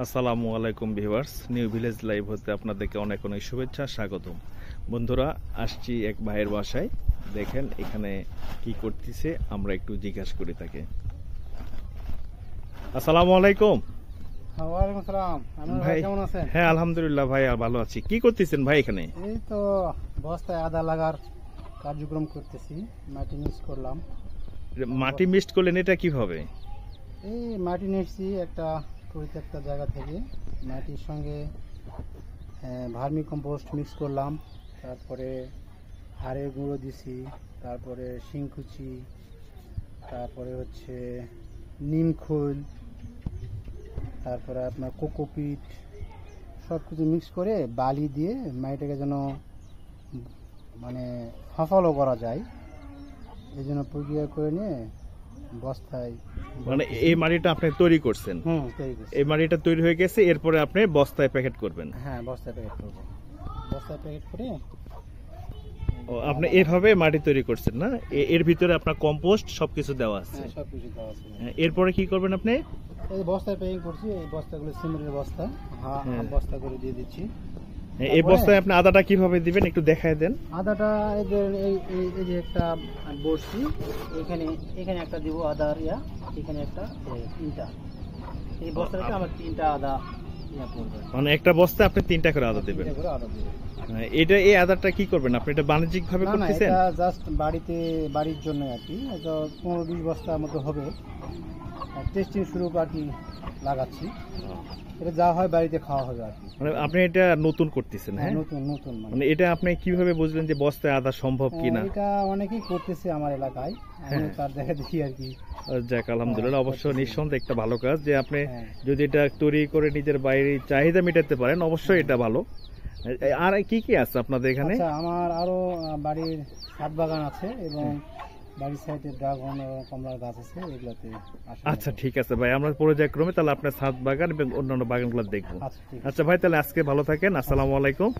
আসসালামু আলাইকুম viewers, new village live হতে আপনাদেরকে অনেক অনেক শুভেচ্ছা, স্বাগতম। বন্ধুরা, আসছি এক ভাইয়ের বাসায়। দেখেন এখানে কি করতেছে, আমরা একটু জিজ্ঞাসা করি তাকে। আসসালামু আলাইকুম ওয়ালাইকুম সালাম। ভাই কেমন আছেন? হ্যাঁ, আলহামদুলিল্লাহ ভাই, ভালো আছি। কি করতেছেন ভাই এখানে? এই তো বস্তায় আদা লাগার কার্যক্রম করতেছি। মাটি মিক্স করলাম। মাটি মিক্সড করলেন, এটা কিভাবে? এই মাটি নিয়েছি একটা পরিত্যক্ত জায়গা থেকে। মাটির সঙ্গে ভার্মি কম্পোস্ট মিক্স করলাম, তারপরে হাড়ের গুঁড়ো দিছি, তারপরে শিংকুচি, তারপরে হচ্ছে নিম খোল, তারপরে আপনার কোকোপিট, সব কিছু মিক্স করে বালি দিয়ে মাটিটাকে যেন মানে ফাঁপালো করা যায়, এই জন্য প্রক্রিয়া করে নিয়ে বস্তায়। মানে এই মাটিটা আপনি তৈরি করছেন? তৈরি করছি। এই মাটিটা তৈরি হয়ে গেছে, এরপরে আপনি বস্তায় প্যাকেট করবেন? হ্যাঁ, বস্তায় প্যাকেট করবো। বস্তায় প্যাকেট করে ও, আপনি এভাবে মাটি তৈরি করছেন না? এর ভিতরে আপনার কম্পোস্ট সবকিছু দেওয়া আছে? হ্যাঁ, সব কিছু দেওয়া আছে। এরপরে কি করবেন আপনি? এই বস্তায় প্যাকিং করছি। এই বস্তাগুলো সিমেন্টের বস্তা, হাফ বস্তা করে দিয়ে দিচ্ছি। এই বস্তায় আপনি আদাটা কিভাবে দিবেন একটু দেখায় দেন। আদাটা এই যে একটা বড়শি, এখানে একটা দিব আদার এখানে একটা, তিনটা। এই বস্তাটাতে আমার তিনটা আদা পড়বে। মানে একটা বস্তায় আপনি 3টা করে আদা দিবেন? আদা দেবেন। এই আদাটা কি করবেন আপনি? এটা বাণিজ্যিক ভাবে করতেছেন? এটা জাস্ট বাড়ির জন্য আর কি। 15-20 বস্তার মতো হবে। টেস্টিং শুরু আর কি লাগাচ্ছি। এটা যা হয় বাড়িতে খাওয়া হবে আর কি। মানে আপনি এটা নতুন করতেছেন? হ্যাঁ, নতুন। মানে এটা আপনি কিভাবে বুঝলেন যে বস্তায় আদা সম্ভব কিনা? এটা অনেকেই করতেছে আমার এলাকায়, আমি তার দেখা দেখি আর কি। যাক, আলহামদুলিল্লাহ। অবশ্য নিঃসন্দেহে একটা ভালো কাজ যে আপনি যদি এটা তৈরি করে নিজের বাইরে চাহিদা মেটাতে পারেন, অবশ্যই এটা ভালো। আর কি কি আছে আপনাদের এখানে? আমার আরো বাড়ির ছাদ বাগান আছে এবং বাড়ির সাইডে ড্রাগন ও কমলার গাছ আছে, এগুলোতে। আচ্ছা, ঠিক আছে ভাই, আমরা পর্যায়ক্রমে তাহলে আপনার ছাদ বাগান এবং অন্যান্য বাগানগুলো দেখবো। আচ্ছা ভাই, তাহলে আজকে ভালো থাকেন। আসসালামু আলাইকুম।